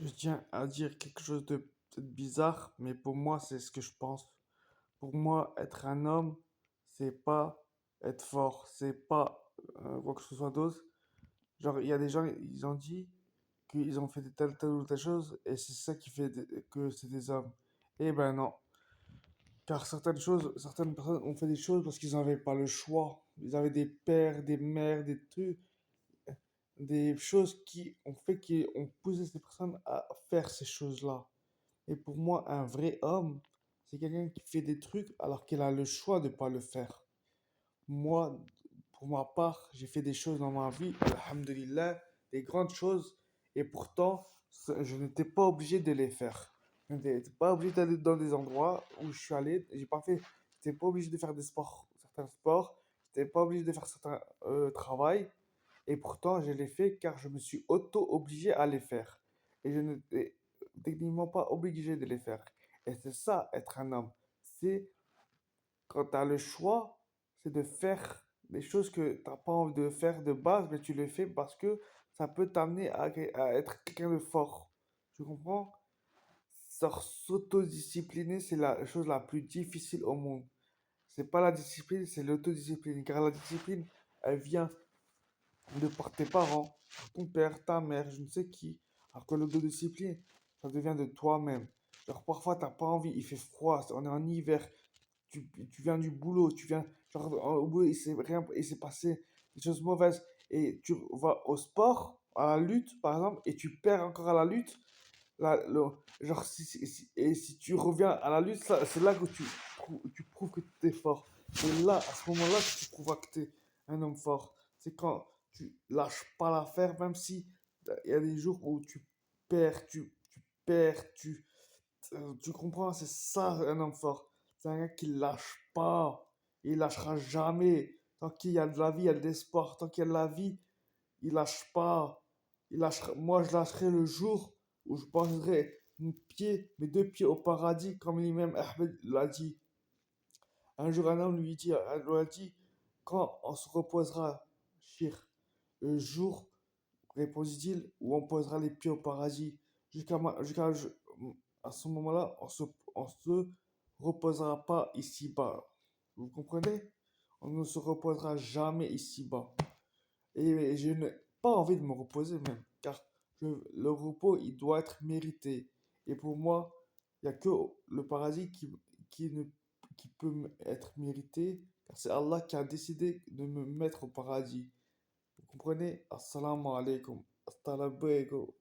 Je tiens à dire quelque chose de peut-être bizarre, mais pour moi, c'est ce que je pense. Pour moi, être un homme, c'est pas être fort, c'est pas quoi que ce soit d'autre. Genre, il y a des gens, ils ont dit qu'ils ont fait telle ou telle chose, et c'est ça qui fait que c'est des hommes. Eh ben non. Car certaines personnes ont fait des choses parce qu'ils n'avaient pas le choix. Ils avaient des pères, des mères, des trucs, des choses qui ont poussé ces personnes à faire ces choses-là. Et pour moi, un vrai homme, c'est quelqu'un qui fait des trucs alors qu'il a le choix de pas le faire. Moi, pour ma part, j'ai fait des choses dans ma vie, alhamdulillah, des grandes choses, et pourtant, je n'étais pas obligé de les faire. Je n'étais pas obligé d'aller dans des endroits où je suis allé, j'ai pas fait, j'étais pas obligé de faire des sports, certains sports, j'étais pas obligé de faire certains travails, et pourtant, je l'ai fait car je me suis auto-obligé à les faire. Et je n'étais techniquement pas obligé de les faire. Et c'est ça, être un homme. C'est quand tu as le choix, c'est de faire des choses que tu n'as pas envie de faire de base, mais tu les fais parce que ça peut t'amener à être quelqu'un de fort. Tu comprends? S'autodiscipliner, c'est la chose la plus difficile au monde. C'est pas la discipline, c'est l'autodiscipline. Car la discipline, elle vient de par tes parents, ton père, ta mère, je ne sais qui. Alors que l'autodiscipline, ça devient de toi-même. Genre parfois t'as pas envie, il fait froid, on est en hiver, tu viens du boulot, tu viens, genre au boulot il s'est passé des choses mauvaises et tu vas au sport, à la lutte par exemple, et tu perds encore à la lutte. Genre et si tu reviens à la lutte, c'est là que tu prouves que tu es fort. C'est là, à ce moment-là, que tu prouves que tu es un homme fort. C'est quand tu lâches pas l'affaire, même si il y a des jours où tu perds, tu perds, tu comprends, c'est ça un homme fort. C'est un gars qui lâche pas. Il lâchera jamais. Tant qu'il y a de la vie, il y a de l'espoir. Tant qu'il y a de la vie, il lâche pas. Moi, je lâcherai le jour où je poserai mes deux pieds au paradis, comme l'imam Ahmed l'a dit. Un jour, un homme lui a dit, quand on se reposera, Shir, le jour, répondit-il, où on posera les pieds au paradis. À ce moment-là, on se reposera pas ici-bas. Vous comprenez? On ne se reposera jamais ici-bas. Et je n'ai pas envie de me reposer même, car le repos, il doit être mérité. Et pour moi, il n'y a que le paradis qui, ne, qui peut être mérité, car c'est Allah qui a décidé de me mettre au paradis. Vous comprenez? Assalamu alaikum. Hasta luego.